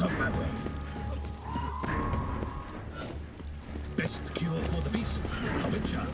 Out of my way. Best cure for the beast, a witcher.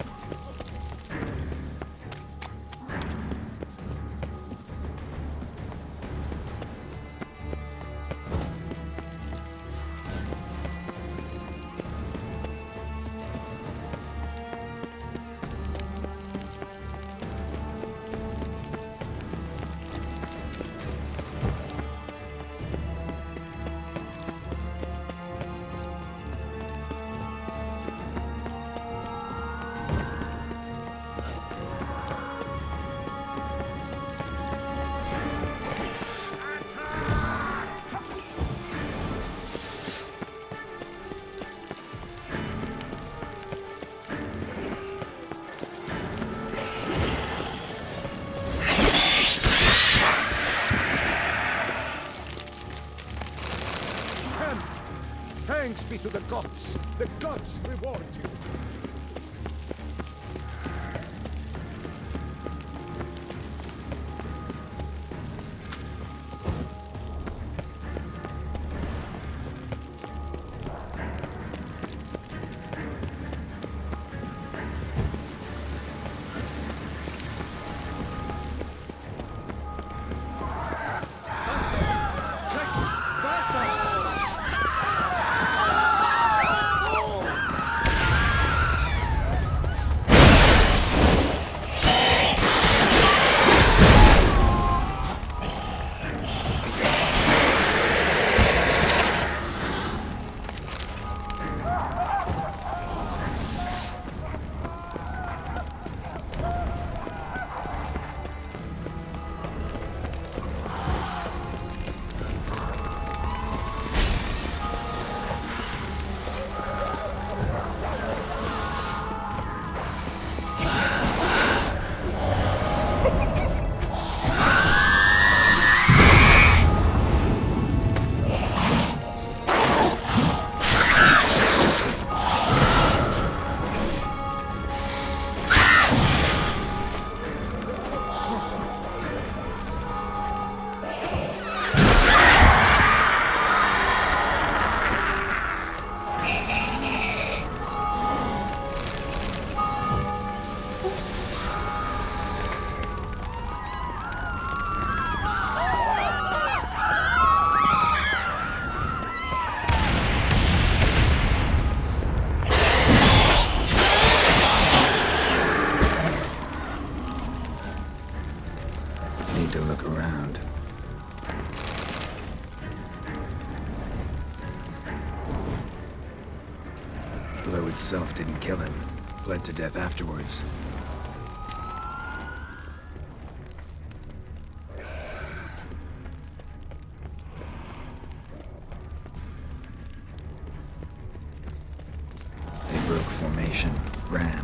Thanks be to the gods. The gods reward you. Blow itself didn't kill him. Bled to death afterwards. They broke formation, ran.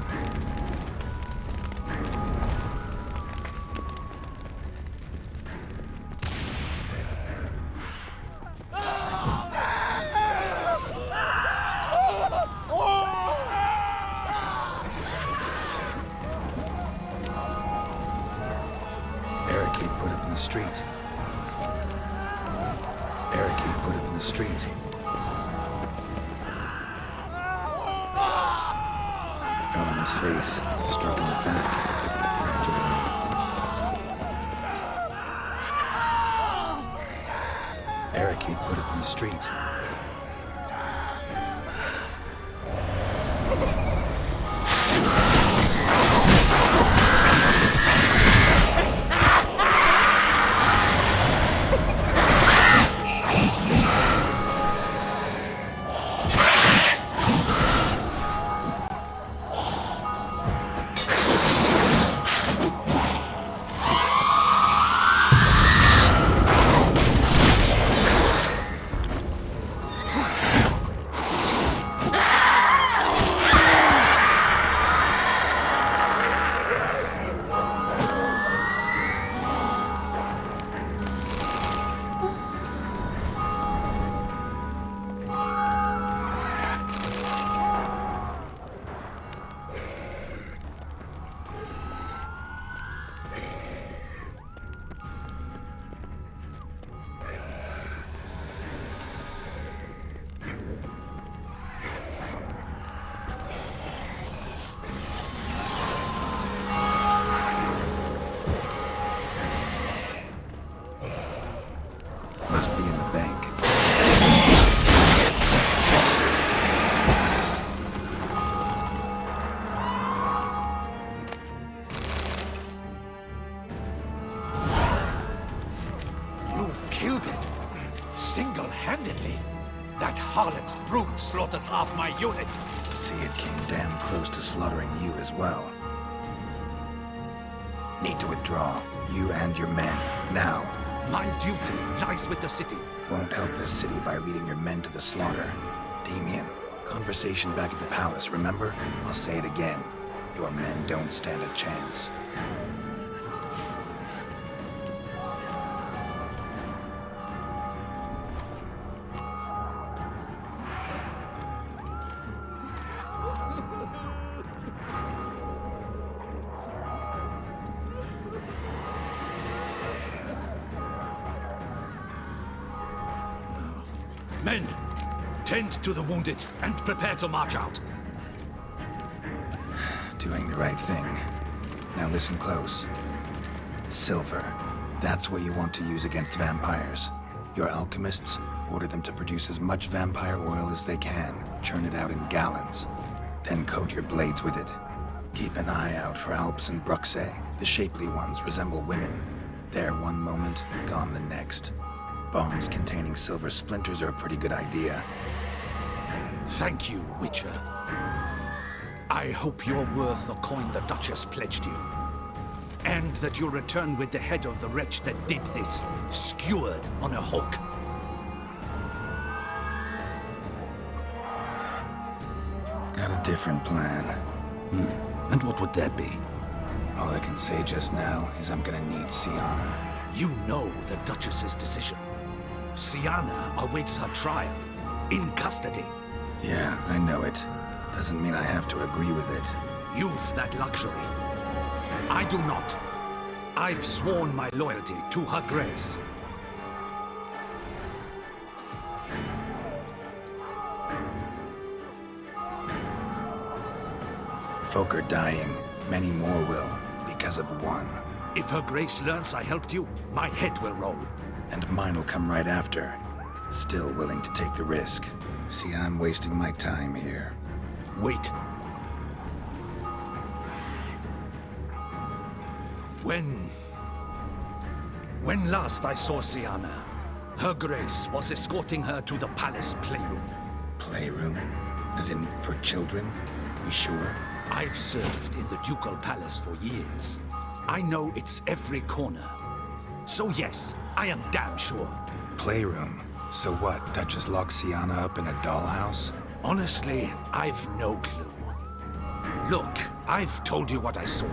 Fell on his face, struck in the back, fractured arm. Barricade put up in the street. Single-handedly? That harlot's brood slaughtered half my unit. See, it came damn close to slaughtering you as well. Need to withdraw. You and your men. Now. My duty lies with the city. Won't help the city by leading your men to the slaughter. Damien, conversation back at the palace, remember? I'll say it again. Your men don't stand a chance. Men, tend to the wounded and prepare to march out. Doing the right thing. Now listen close. Silver. That's what you want to use against vampires. Your alchemists order them to produce as much vampire oil as they can. Churn it out in gallons. Then coat your blades with it. Keep an eye out for Alps and Bruxae. The shapely ones resemble women. There one moment, gone the next. Bombs containing silver splinters are a pretty good idea. Thank you, Witcher. I hope you're worth the coin the Duchess pledged you. And that you'll return with the head of the wretch that did this, skewered on a hook. Got a different plan. And what would that be? All I can say just now is I'm gonna need Sienna. You know the Duchess's decision. Sienna awaits her trial, in custody. Yeah, I know it. Doesn't mean I have to agree with it. You've that luxury. I do not. I've sworn my loyalty to her grace. Folk are dying. Many more will, because of one. If her grace learns I helped you, my head will roll. And mine will come right after. Still willing to take the risk. See, I'm wasting my time here. Wait. When last I saw Sienna, her grace was escorting her to the palace playroom. Playroom? As in, for children? You sure? I've served in the ducal palace for years. I know its every corner. So yes, I am damn sure. Playroom? So what, Duchess locked Sienna up in a dollhouse? Honestly, I've no clue. Look, I've told you what I saw.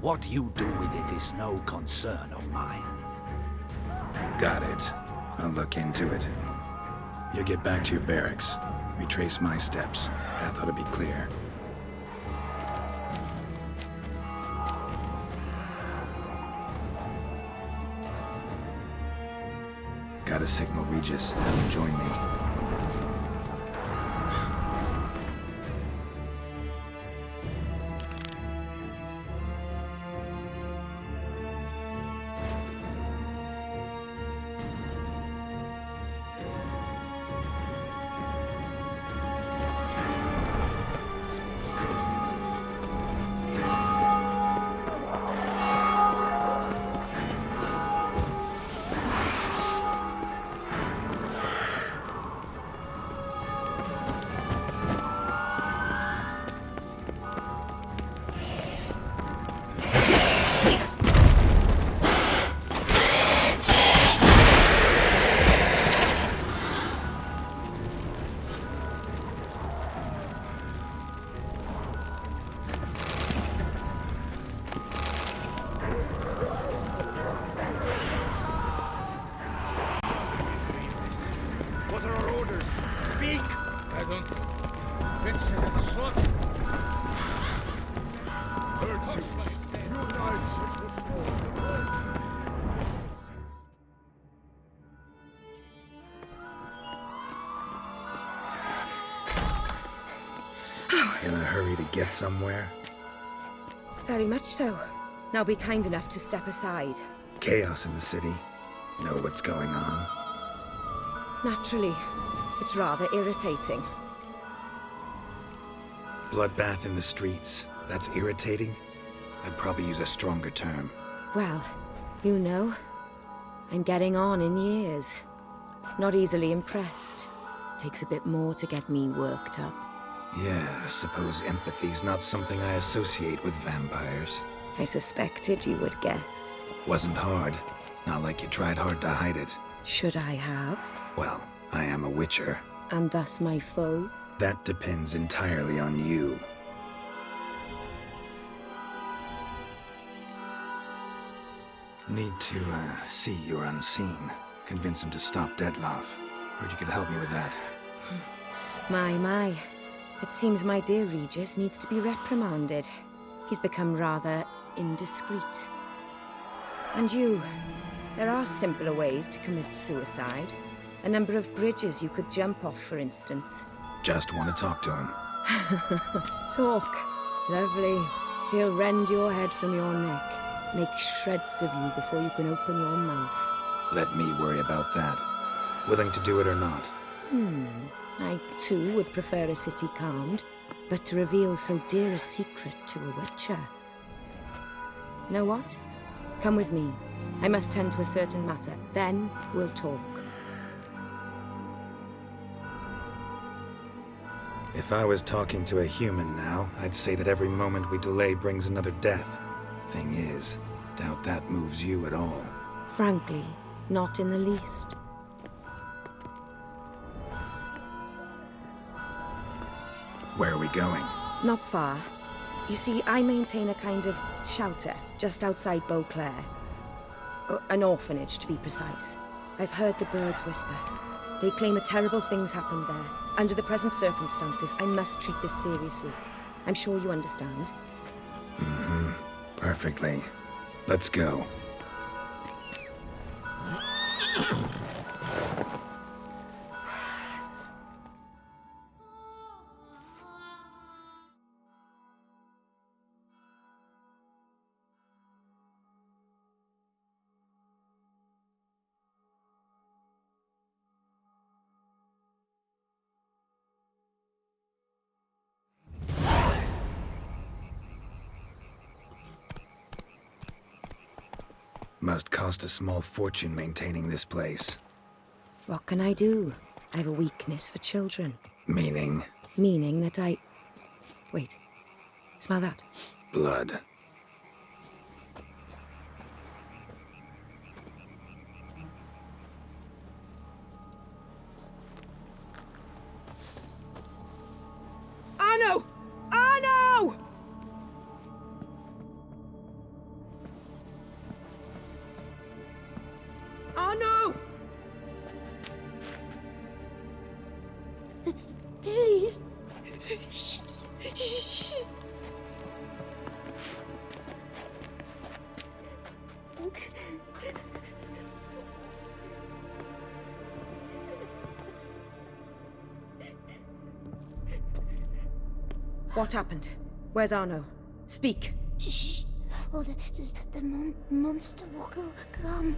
What you do with it is no concern of mine. Got it. I'll look into it. You get back to your barracks. Retrace my steps. Path ought to be clear. Gotta signal Regis. Have him join me. What are our orders? Speak! I don't know. Witcher has shot. Virtues, unite with the sword of In a hurry to get somewhere? Very much so. Now be kind enough to step aside. Chaos in the city. Know what's going on? Naturally, it's rather irritating. Bloodbath in the streets. That's irritating? I'd probably use a stronger term. Well, you know, I'm getting on in years. Not easily impressed. Takes a bit more to get me worked up. Yeah, I suppose empathy's not something I associate with vampires. I suspected you would guess. Wasn't hard. Not like you tried hard to hide it. Should I have? Well, I am a witcher. And thus my foe? That depends entirely on you. Need to, see you're unseen. Convince him to stop Dettlaff. Heard you could help me with that. My. It seems my dear Regis needs to be reprimanded. He's become rather indiscreet. And you, there are simpler ways to commit suicide. A number of bridges you could jump off, for instance. Just want to talk to him. Talk. Lovely. He'll rend your head from your neck, make shreds of you before you can open your mouth. Let me worry about that. Willing to do it or not? I, too, would prefer a city calmed, but to reveal so dear a secret to a witcher. Know what? Come with me. I must tend to a certain matter. Then we'll talk. If I was talking to a human now, I'd say that every moment we delay brings another death. Thing is, doubt that moves you at all. Frankly, not in the least. Where are we going? Not far. You see, I maintain a kind of shelter just outside Beauclair. An orphanage, to be precise. I've heard the birds whisper. They claim a terrible thing's happened there. Under the present circumstances, I must treat this seriously. I'm sure you understand. Perfectly. Let's go. Must cost a small fortune maintaining this place. What can I do? I have a weakness for children. Meaning? Meaning that I... Wait. Smell that? Blood. Arno! Arno! Arno! Please. What happened? Where's Arno? Speak. Shh. Oh, the monster will come.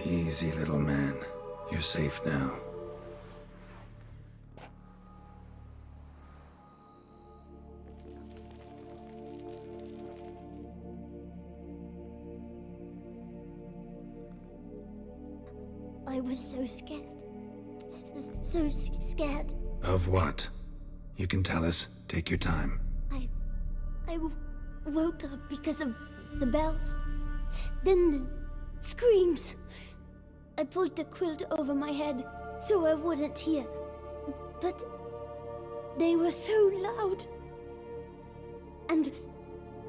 Easy, little man. You're safe now. I was so scared. So scared. Of what? You can tell us. Take your time. I woke up because of the bells. Then the screams. I pulled the quilt over my head so I wouldn't hear. But they were so loud. And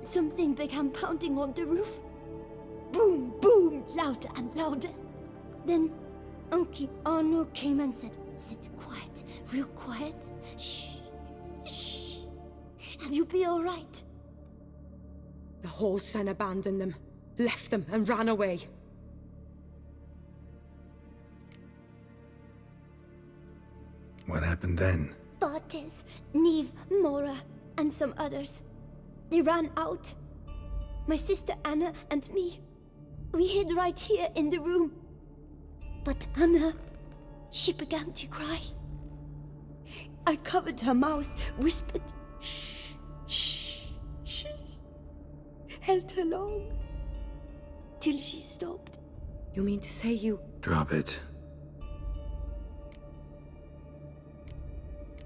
something began pounding on the roof. Boom, boom, louder and louder. Then Uncle Arno came and said, "Sit quiet, real quiet. Shh, shh, and you'll be all right." The whole son abandoned them, left them and ran away. What happened then? Bartes, Neve, Mora, and some others. They ran out. My sister Anna and me. We hid right here in the room. But Anna, she began to cry. I covered her mouth, whispered, "Shh, shh." held her long. Till she stopped. You mean to say you... Drop it.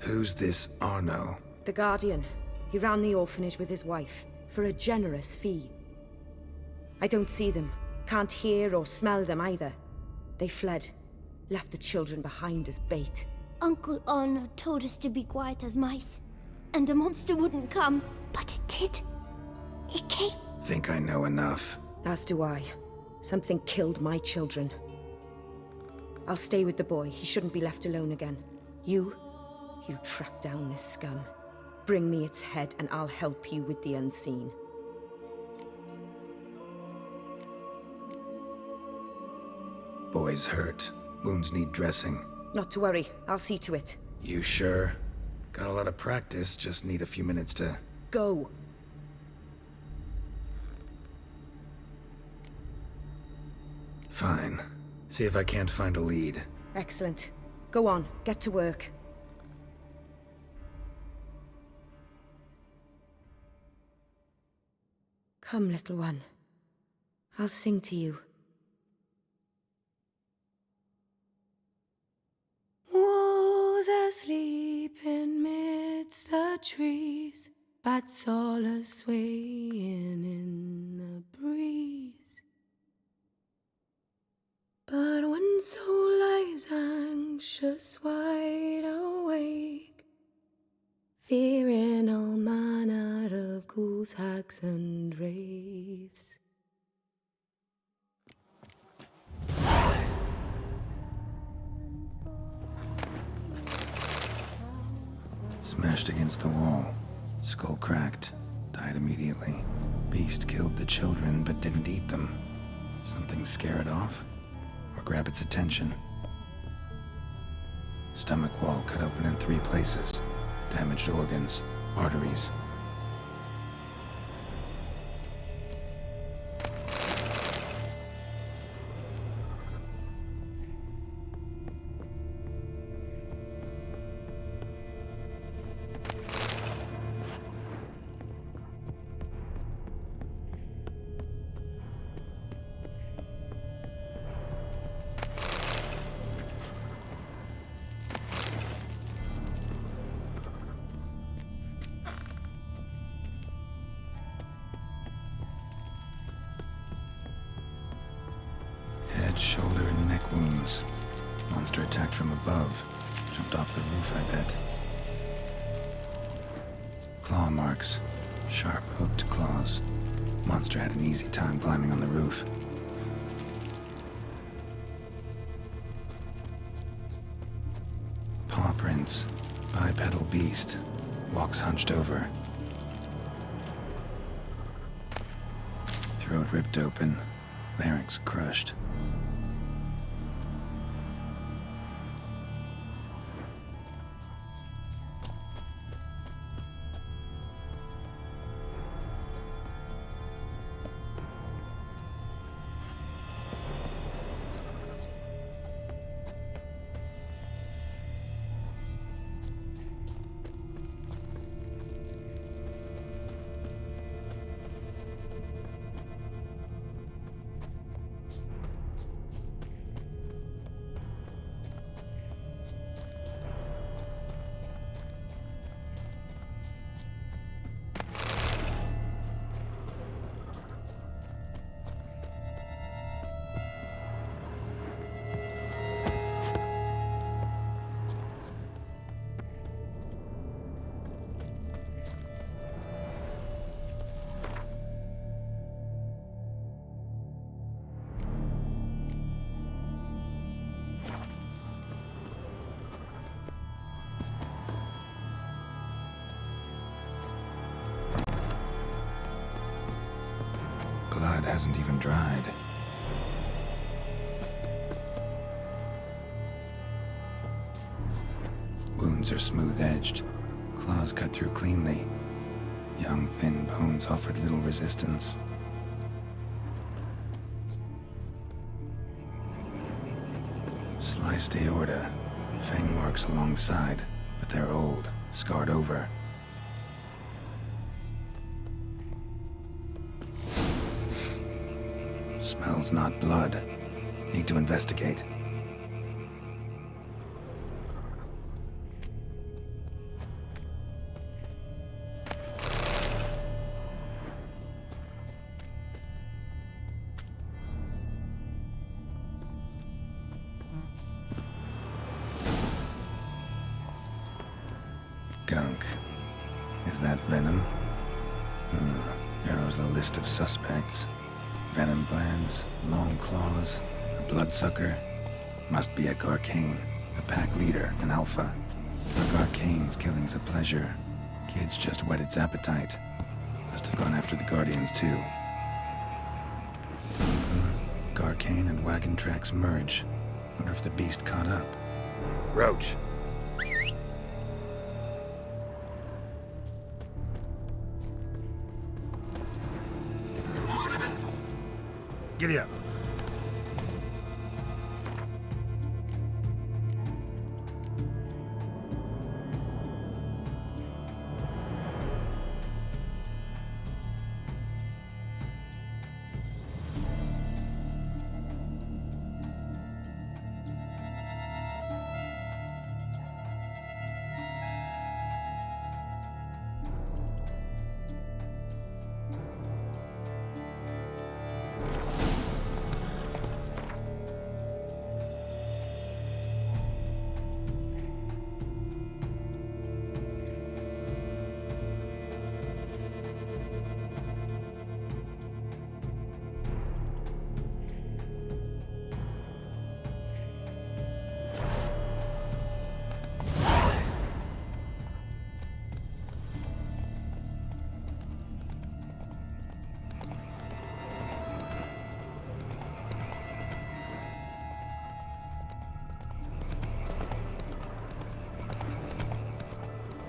Who's this Arno? The Guardian. He ran the orphanage with his wife, for a generous fee. I don't see them, can't hear or smell them either. They fled, left the children behind as bait. Uncle Arno told us to be quiet as mice, and the monster wouldn't come, but it did. It came. Think I know enough. As do I. Something killed my children. I'll stay with the boy. He shouldn't be left alone again. You track down this scum. Bring me its head and I'll help you with the unseen. Boy's hurt. Wounds need dressing. Not to worry. I'll see to it. You sure? Got a lot of practice, just need a few minutes to... Go. Fine. See if I can't find a lead. Excellent. Go on. Get to work. Come, little one. I'll sing to you. Wolves asleep in midst the trees, bats all a-swaying in the breeze. But one soul lies anxious, wide awake, fearing all manner of ghouls, hags, and wraiths. Smashed against the wall. Skull cracked. Died immediately. Beast killed the children, but didn't eat them. Something scare it off? Or grab its attention? Stomach wall cut open in 3 places. Damaged organs, arteries. Shoulder and neck wounds. Monster attacked from above. Jumped off the roof, I bet. Claw marks. Sharp, hooked claws. Monster had an easy time climbing on the roof. Paw prints. Bipedal beast. Walks hunched over. Throat ripped open. Larynx crushed. Blood hasn't even dried. Wounds are smooth-edged. Claws cut through cleanly. Young, thin bones offered little resistance. Sliced aorta. Fang marks alongside, but they're old, scarred over. Smells not blood. Need to investigate. Gunk. Is that venom? Narrows the list of suspects. Venom glands, long claws, a bloodsucker. Must be a Garcane, a pack leader, an alpha. For Garcane's killing's a pleasure. Kid's just whet its appetite. Must have gone after the Guardians too. Garcane and wagon tracks merge. Wonder if the beast caught up. Roach. Giddy up.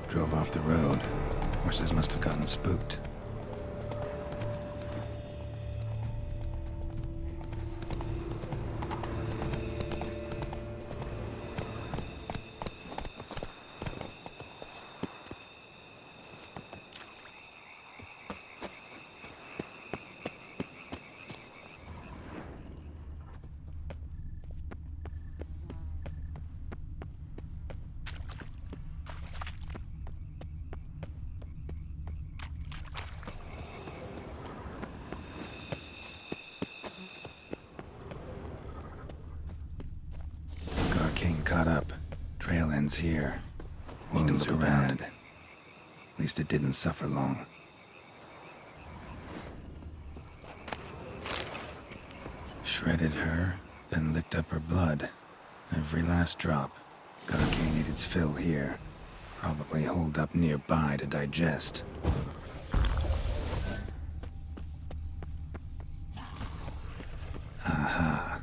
Drove off the road. Horses must have gotten spooked. Caught up. Trail ends here. Need to look around. At least it didn't suffer long. Shredded her, then licked up her blood. Every last drop. Garcane ate its fill here. Probably holed up nearby to digest. Aha.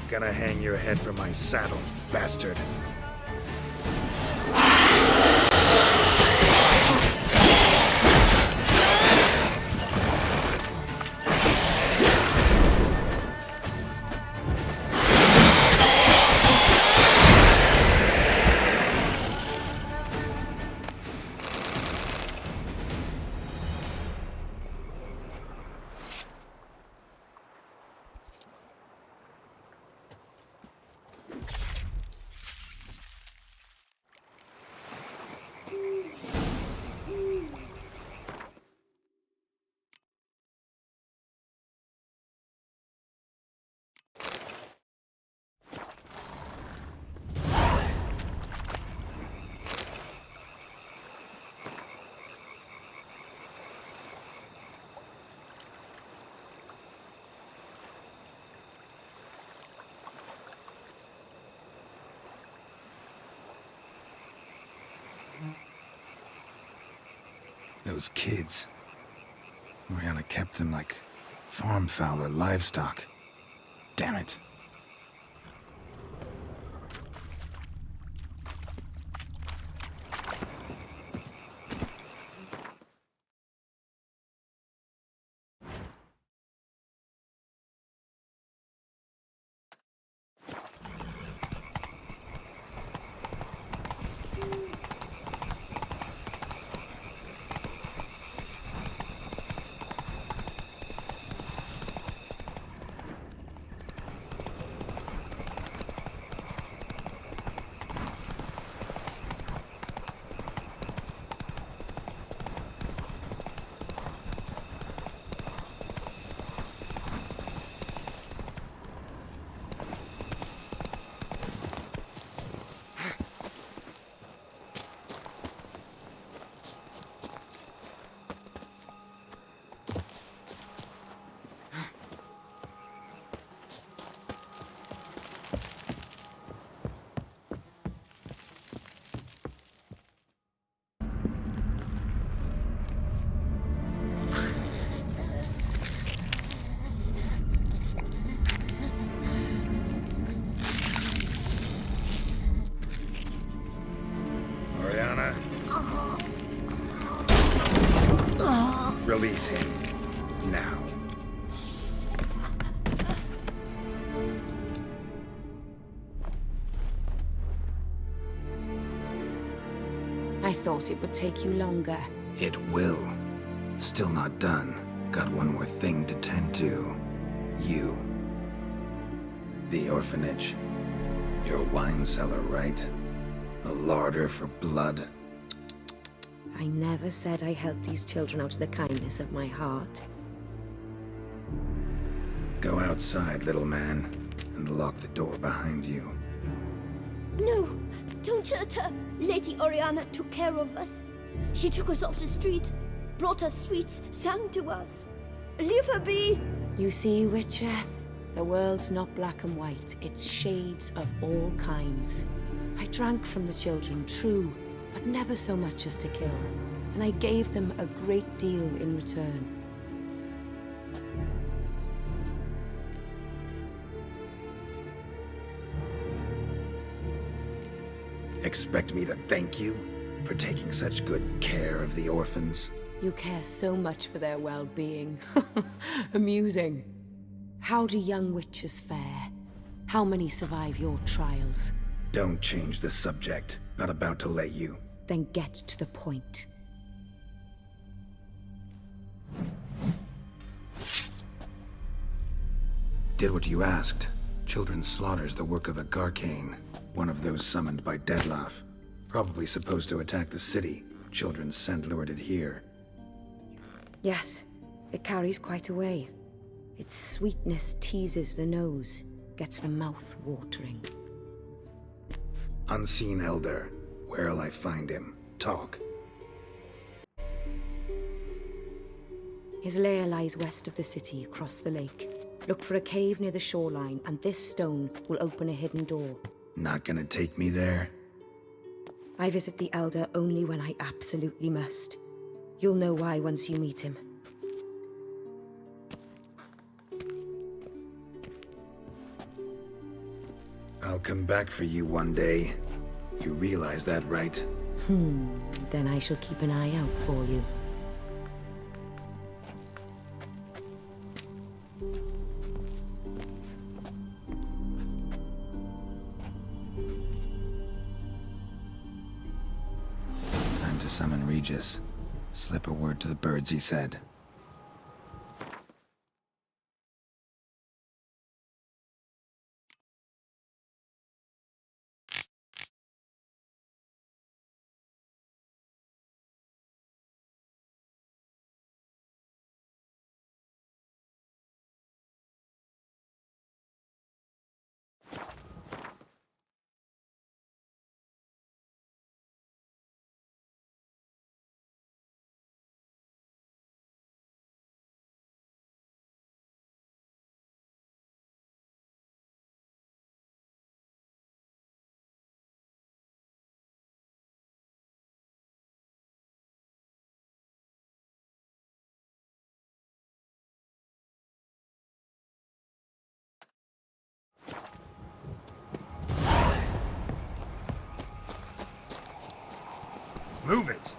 Gonna hang your head from my saddle, bastard. Those kids. Oriana kept them like farm fowl or livestock. Damn it. Oriana. Release him. Now. I thought it would take you longer. It will. Still not done. Got one more thing to tend to. You. The orphanage. You're a wine cellar, right? A larder for blood. I never said I helped these children out of the kindness of my heart. Go outside, little man, and lock the door behind you. No, don't hurt her. Lady Oriana took care of us. She took us off the street, brought us sweets, sang to us. Leave her be. You see, Witcher? The world's not black and white. It's shades of all kinds. I drank from the children, true, but never so much as to kill. And I gave them a great deal in return. Expect me to thank you for taking such good care of the orphans? You care so much for their well-being. Amusing. How do young witches fare? How many survive your trials? Don't change the subject. Not about to let you. Then get to the point. Did what you asked. Children's slaughter's the work of a Garcane, one of those summoned by Deadloff. Probably supposed to attack the city. Children's scent lured it here. Yes, it carries quite a way. Its sweetness teases the nose, gets the mouth watering. Unseen Elder. Where'll I find him? Talk. His lair lies west of the city, across the lake. Look for a cave near the shoreline, and this stone will open a hidden door. Not gonna take me there? I visit the Elder only when I absolutely must. You'll know why once you meet him. I'll come back for you one day. You realize that, right? Then I shall keep an eye out for you. Time to summon Regis. Slip a word to the birds, he said. Move it!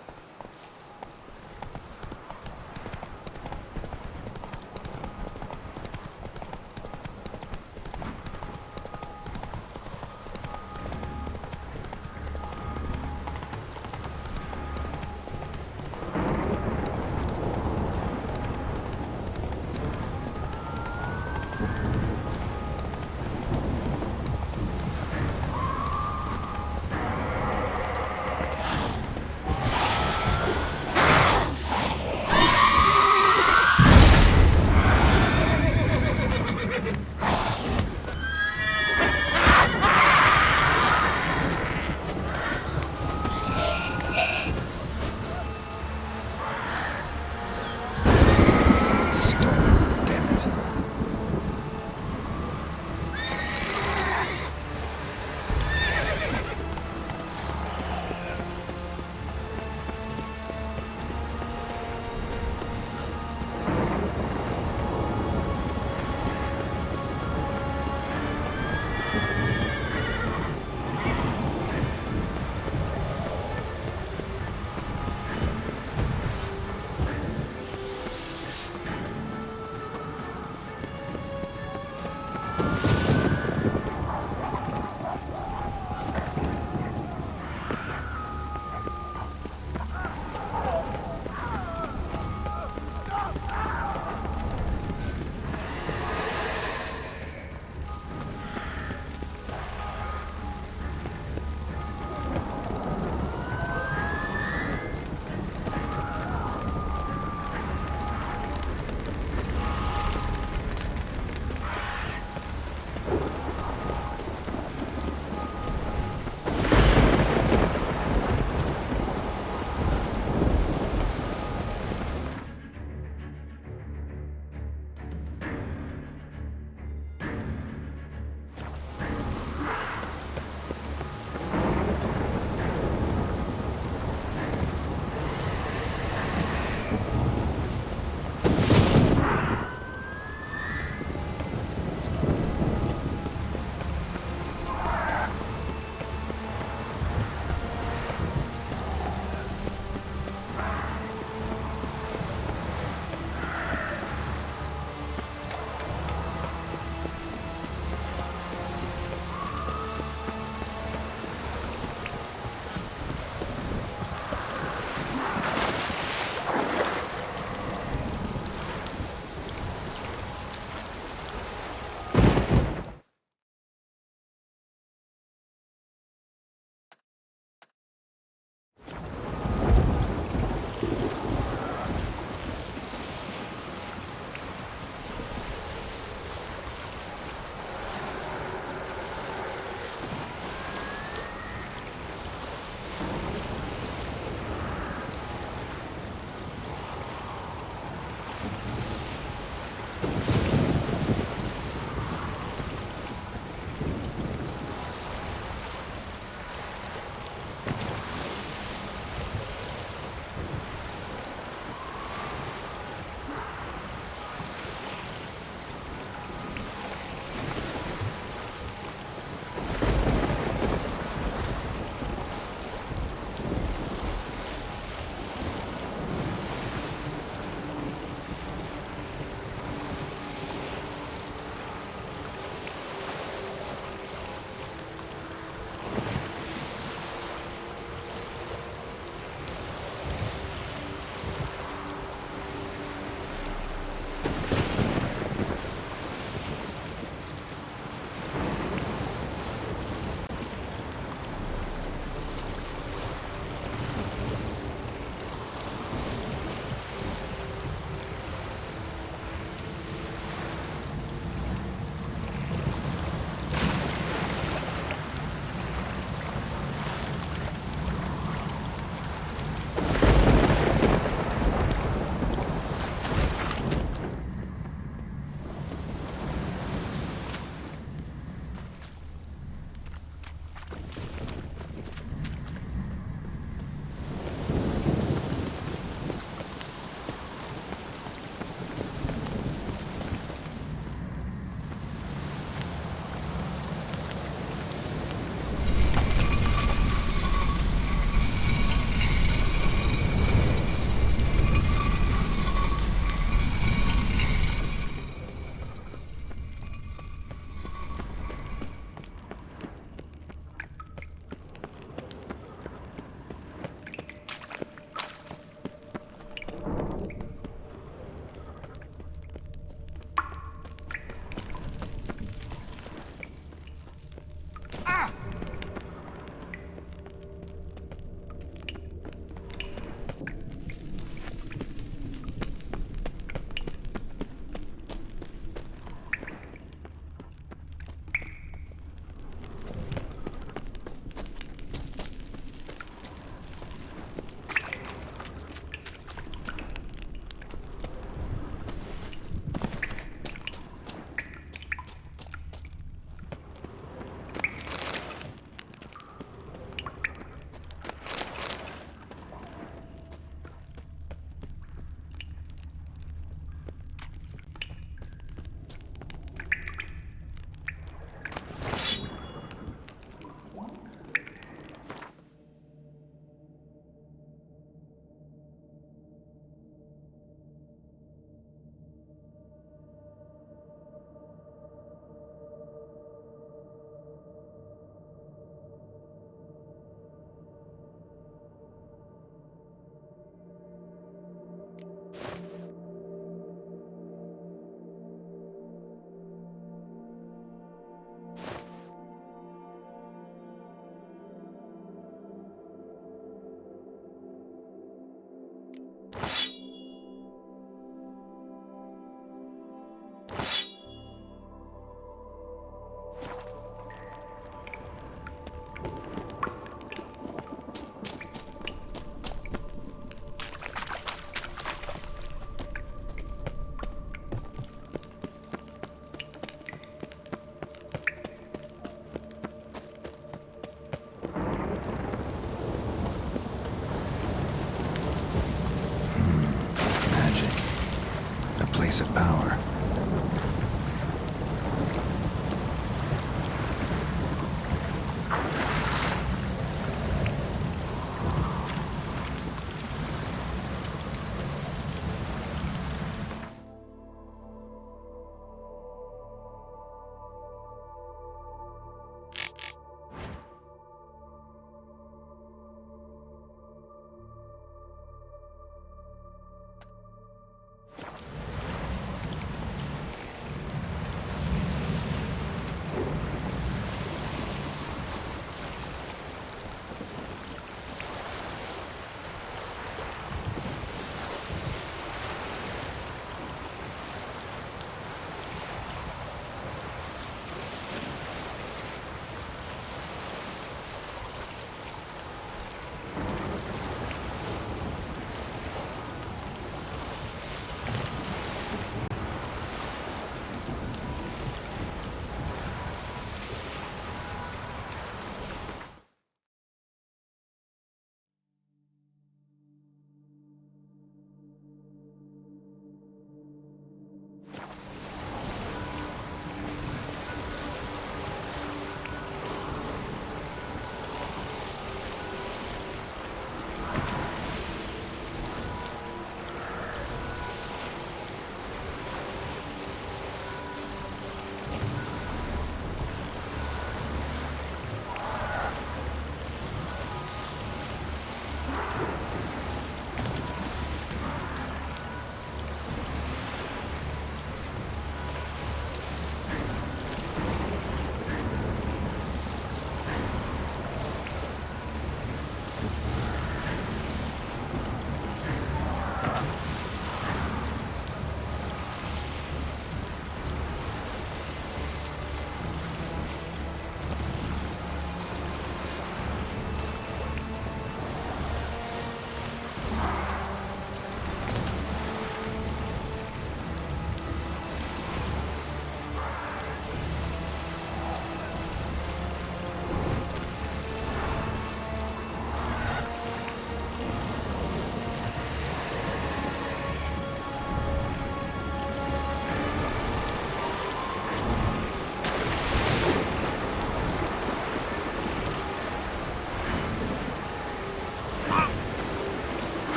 base of power.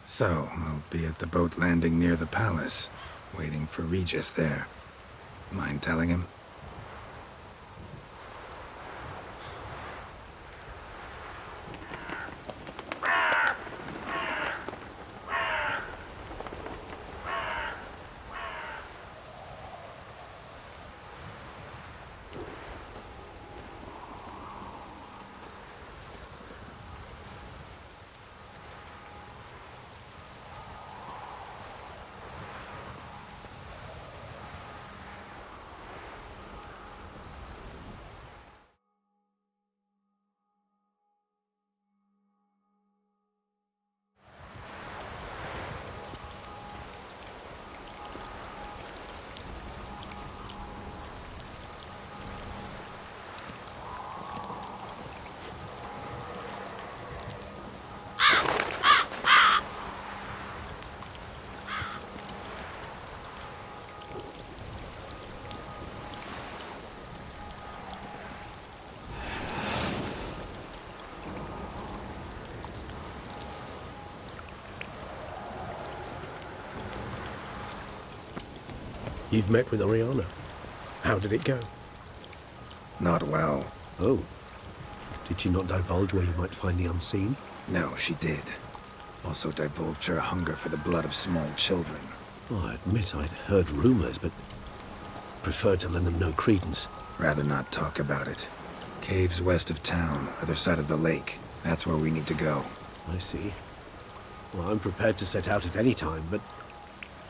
So, I'll be at the boat landing near the palace, waiting for Regis there. Mind telling him? You've met with Oriana. How did it go? Not well. Oh. Did she not divulge where you might find the unseen? No, she did. Also divulged her hunger for the blood of small children. Oh, I admit I'd heard rumors, but preferred to lend them no credence. Rather not talk about it. Caves west of town, other side of the lake. That's where we need to go. I see. Well, I'm prepared to set out at any time, but...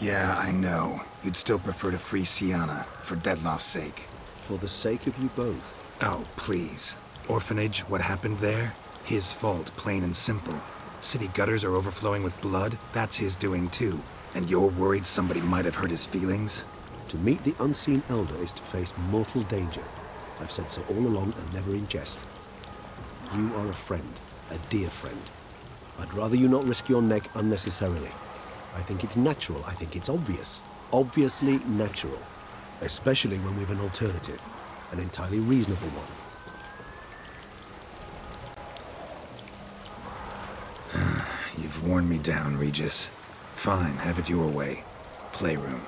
Yeah, I know. You'd still prefer to free Sienna, for Deadloff's sake. For the sake of you both. Oh, please. Orphanage, what happened there? His fault, plain and simple. City gutters are overflowing with blood, that's his doing too. And you're worried somebody might have hurt his feelings? To meet the unseen elder is to face mortal danger. I've said so all along and never in jest. You are a friend, a dear friend. I'd rather you not risk your neck unnecessarily. I think it's natural, I think it's obvious. Obviously natural. Especially when we've an alternative. An entirely reasonable one. You've worn me down, Regis. Fine, have it your way. Playroom.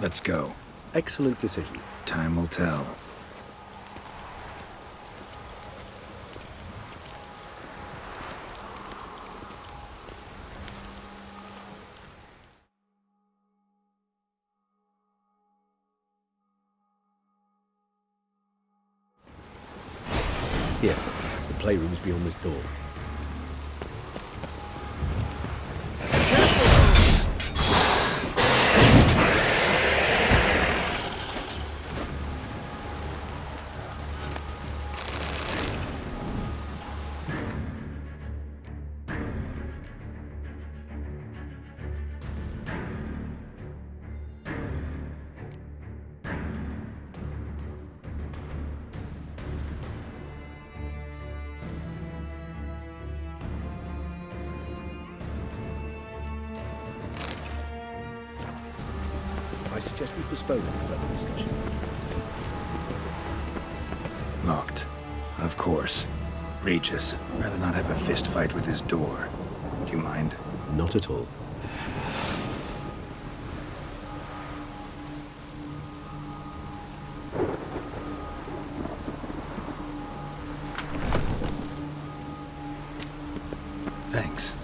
Let's go. Excellent decision. Time will tell. Here, the playroom's beyond this door. I suggest we postpone any further discussion. Locked. Of course. Regis, rather not have a fist fight with his door. Would you mind? Not at all. Thanks.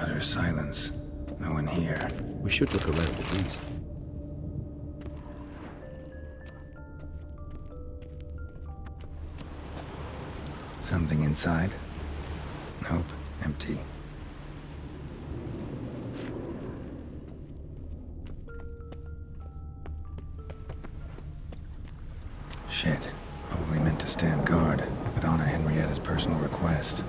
Utter silence. No one here. We should look around at least. Something inside? Nope. Empty. Shit. Probably meant to stand guard, but honor Henrietta's personal request.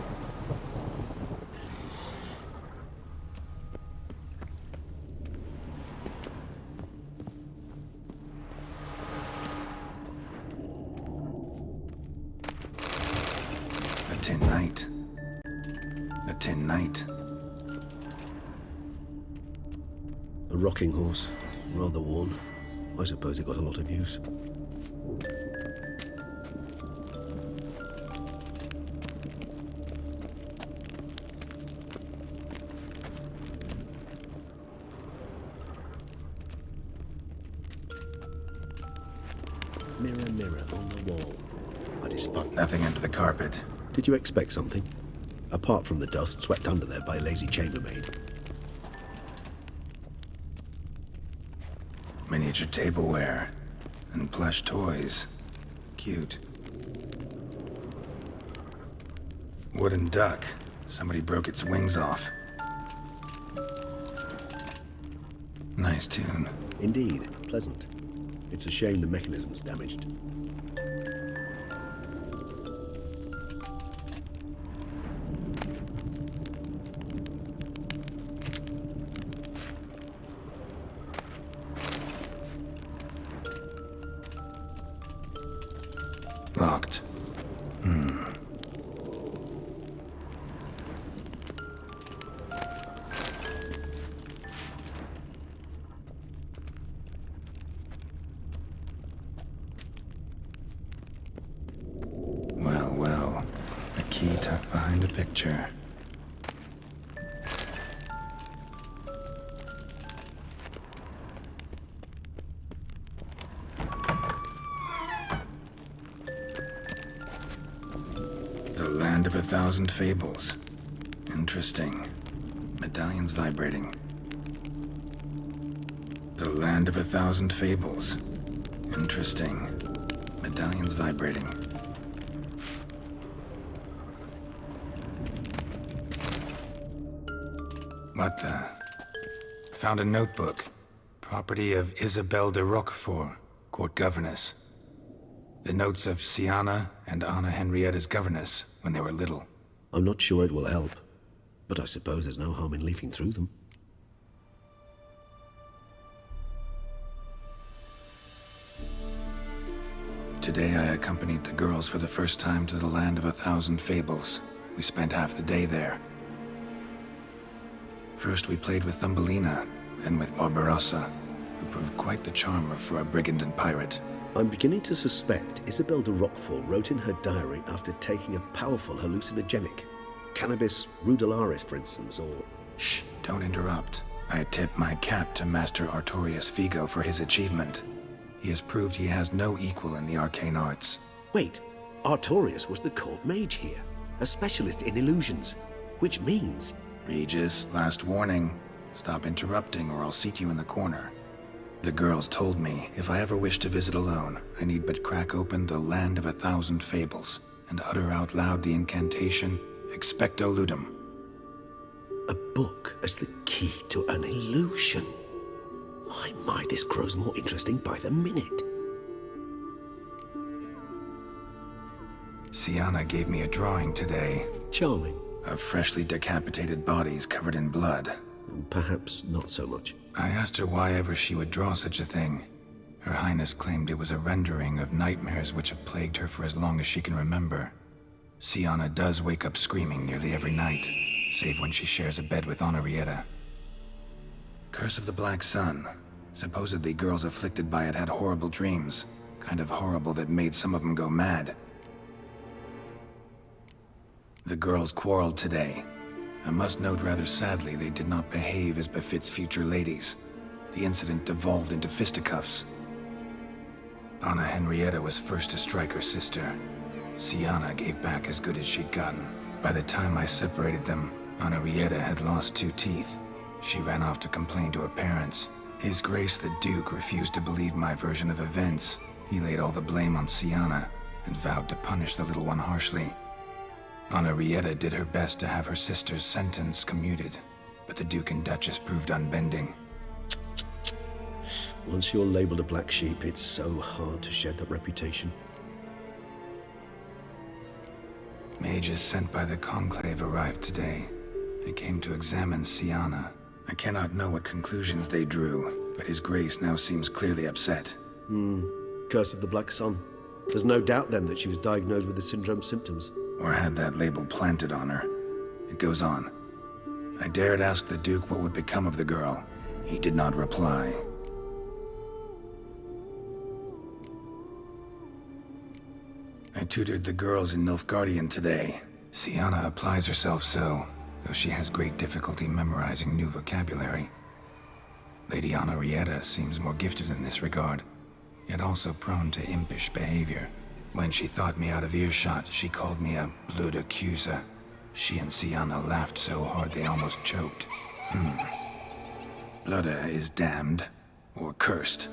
A tin knight. A tin knight. A rocking horse. Rather worn. I suppose it got a lot of use. mirror on the wall. I despise. Nothing under the carpet. Did you expect something? Apart from the dust swept under there by a lazy chambermaid. Miniature tableware. And plush toys. Cute. Wooden duck. Somebody broke its wings off. Nice tune. Indeed, pleasant. It's a shame the mechanism's damaged. Locked. Well. A key tucked behind a picture. The Land of 1,000 Fables. Interesting. Medallion's vibrating. The Land of 1,000 Fables. Interesting. Medallion's vibrating. What the? Found a notebook. Property of Isabelle de Roquefort, court governess. The notes of Sienna and Anna Henrietta's governess when they were little. I'm not sure it will help, but I suppose there's no harm in leafing through them. Today I accompanied the girls for the first time to the Land of 1,000 Fables. We spent half the day there. First we played with Thumbelina, then with Barbarossa, who proved quite the charmer for a brigand and pirate. I'm beginning to suspect Isabelle de Roquefort wrote in her diary after taking a powerful hallucinogenic. Cannabis rudelaris, for instance, or... Shh, don't interrupt. I tip my cap to Master Artorius Figo for his achievement. He has proved he has no equal in the arcane arts. Wait, Artorius was the court mage here, a specialist in illusions, which means... Regis, last warning. Stop interrupting or I'll seat you in the corner. The girls told me if I ever wish to visit alone, I need but crack open the Land of 1,000 Fables and utter out loud the incantation, Expecto Ludum. A book as the key to an illusion. My, this grows more interesting by the minute. Sienna gave me a drawing today. Charming. Of freshly decapitated bodies covered in blood. Perhaps not so much. I asked her why ever she would draw such a thing. Her Highness claimed it was a rendering of nightmares which have plagued her for as long as she can remember. Sienna does wake up screaming nearly every night, save when she shares a bed with Henrietta. Curse of the Black Sun. Supposedly girls afflicted by it had horrible dreams. Kind of horrible that made some of them go mad. The girls quarreled today. I must note rather sadly they did not behave as befits future ladies. The incident devolved into fisticuffs. Anna Henrietta was first to strike her sister. Sienna gave back as good as she'd gotten. By the time I separated them, Henrietta had lost 2 teeth. She ran off to complain to her parents. His Grace the Duke refused to believe my version of events. He laid all the blame on Sienna and vowed to punish the little one harshly. Henrietta did her best to have her sister's sentence commuted, but the Duke and Duchess proved unbending. Once you're labeled a black sheep, it's so hard to shed that reputation. Mages sent by the Conclave arrived today. They came to examine Sienna. I cannot know what conclusions they drew, but His Grace now seems clearly upset. Curse of the Black Sun. There's no doubt then that she was diagnosed with the syndrome symptoms. Or had that label planted on her. It goes on. I dared ask the Duke what would become of the girl. He did not reply. I tutored the girls in Nilfgaardian today. Sienna applies herself so, though she has great difficulty memorizing new vocabulary. Lady Henrietta seems more gifted in this regard. yet also prone to impish behavior. When she thought me out of earshot, she called me a blood accuser. She and Sienna laughed so hard they almost choked. Blooda is damned, or cursed.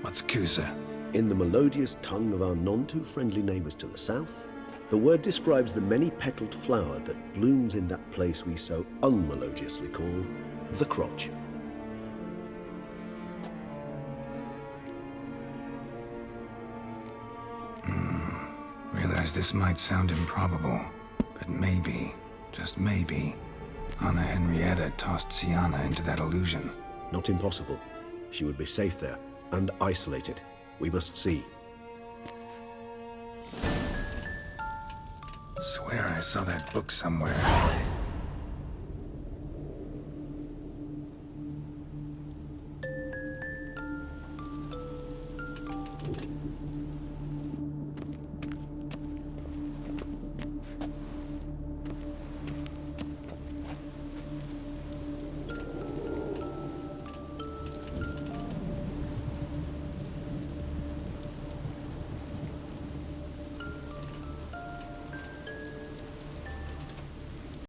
What's Kusa? In the melodious tongue of our none-too-friendly neighbours to the south, the word describes the many-petaled flower that blooms in that place we so unmelodiously call the crotch. Realize this might sound improbable, but maybe, just maybe, Anna Henrietta tossed Sienna into that illusion. Not impossible. She would be safe there, and isolated. We must see. Swear I saw that book somewhere.